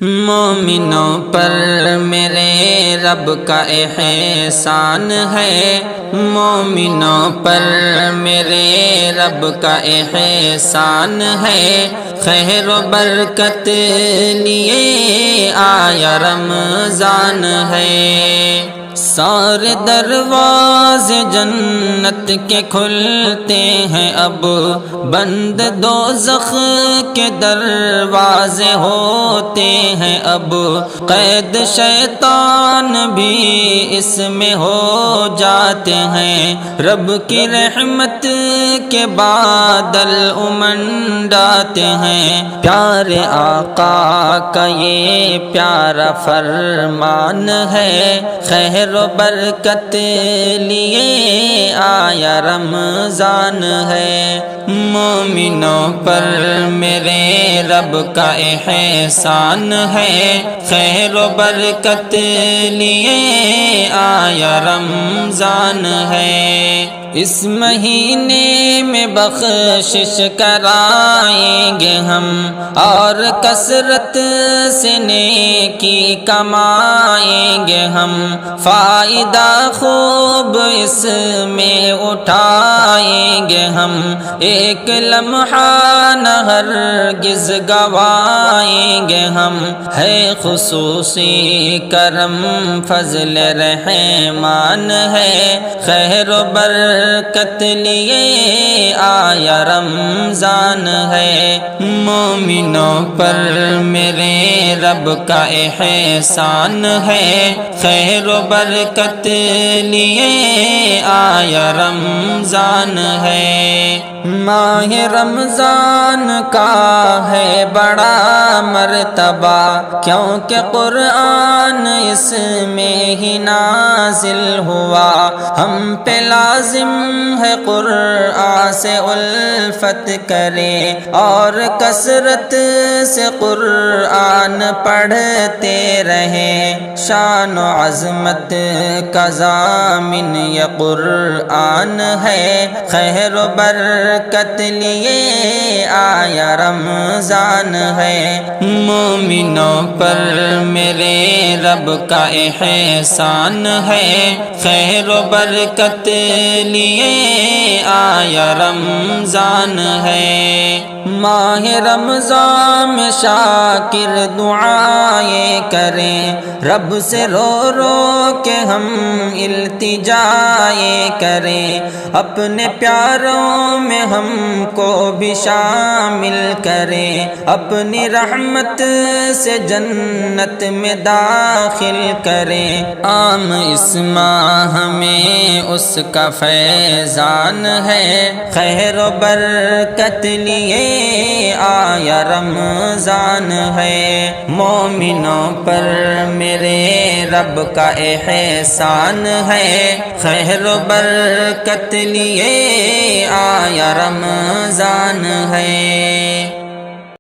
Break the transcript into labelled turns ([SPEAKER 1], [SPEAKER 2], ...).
[SPEAKER 1] مومنوں پر میرے رب کا احسان ہے، مومنوں پر میرے رب کا احسان ہے، خیر و برکت لیے آیا رمضان ہے۔ سارے دروازے جنت کے کھلتے ہیں، اب بند دوزخ کے دروازے ہوتے ہیں، اب قید شیطان بھی اس میں ہو جاتے ہیں، رب کی رحمت کے بادل امنڈاتے ہیں، پیارے آقا کا یہ پیارا فرمان ہے، خیر و برکت لیے آیا رمضان ہے۔ مومنوں پر میرے رب کا احسان ہے، خیر و برکت لیے آیا رمضان ہے۔ اس مہینے میں بخشش کرائیں گے ہم، اور کثرت سے نیکی کمائیں گے ہم، فائدہ خوب اس میں اٹھائیں گے ہم، ایک لمحہ نہ ہرگز گوائیں گے ہم، ہے خصوصی کرم فضل رحمان ہے، خیر و برکت لیے آیا رمضان ہے۔ مومنوں پر میرے رب کا احسان ہے، خیر و برکت لیے آیا رمضان ہے۔ ماہ رمضان کا ہے بڑا مرتبہ، کیونکہ قرآن اس میں ہی نازل ہوا، ہم پہ لازم ہے قرآن سے الفت کرے، اور کثرت سے قرآن پڑھتے رہیں، شان و عظمت کا ضامن یہ قرآن ہے، خیر و برکت لیے آیا رمضان ہے۔ مومنوں پر میرے رب کا احسان ہے، خیر و برکت لیے آیا رمضان ہے۔ ماہ رمضان میں شاکر دعائیں کریں، رب سے رو رو کے ہم التجائیں کریں، اپنے پیاروں میں ہم کو بھی شامل کریں، اپنی رحمت سے جنت میں داخل کریں، عام اس ماہ میں اس کا فیضان ہے، خیر و برکت لیے آیا رمضان ہے۔ مومنوں پر میرے رب کا احسان ہے، خیر و برکت لیے آیا رمضان ہے۔